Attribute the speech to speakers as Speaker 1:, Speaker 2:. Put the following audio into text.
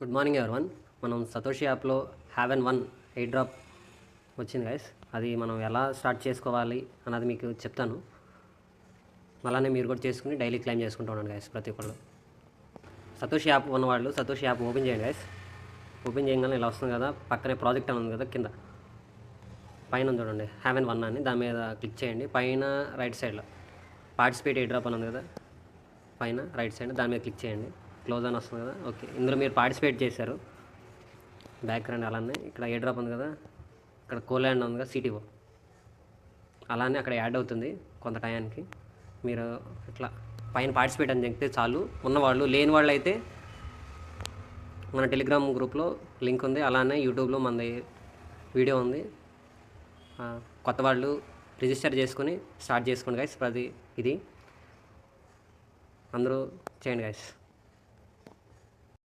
Speaker 1: Good morning everyone. మనం Satoshi యాప్లో haven't one air drop వచ్చింది గైస్. అది మనం ఎలా స్టార్ట్ చేసుకోవాలి అన్నది మీకు చెప్తాను. అలానే మీరు కూడా చేసుకుని డైలీ క్లైమ్ చేసుకుంటూ ఉన్నాను గైస్. ప్రతి ఒక్కళ్ళు సతోషి యాప్ ఉన్నవాళ్ళు సతోషి యాప్ ఓపెన్ చేయండి గైస్. ఓపెన్ చేయగానే ఇలా వస్తుంది కదా, పక్కనే ప్రాజెక్ట్ అని ఉంది కదా, కింద పైన చూడండి హ్యావెన్ వన్ అని, దాని మీద క్లిక్ చేయండి. పైన రైట్ సైడ్లో పార్టిసిపేట్ ఎయిర్ డ్రాప్ అని ఉంది కదా, పైన రైట్ సైడ్ దాని మీద క్లిక్ చేయండి. క్లోజ్ అని వస్తుంది కదా, ఓకే. ఇందులో మీరు పార్టిసిపేట్ చేశారు. బ్యాక్గ్రౌండ్ అలానే ఇక్కడ ఎయిర్ డ్రాప్ ఉంది కదా, ఇక్కడ కోల్యాండ్ ఉంది కదా, సిటీఓ అలానే అక్కడ యాడ్ అవుతుంది కొంత టయానికి. మీరు ఇట్లా పైన పార్టిసిపేట్ అని చెప్తే చాలు. ఉన్నవాళ్ళు, లేని వాళ్ళు అయితే మన టెలిగ్రామ్ గ్రూప్లో లింక్ ఉంది, అలానే యూట్యూబ్లో మనది వీడియో ఉంది. కొత్త వాళ్ళు రిజిస్టర్ చేసుకొని స్టార్ట్ చేసుకోండి గైస్. ఇది అందరూ చేయండి గైస్.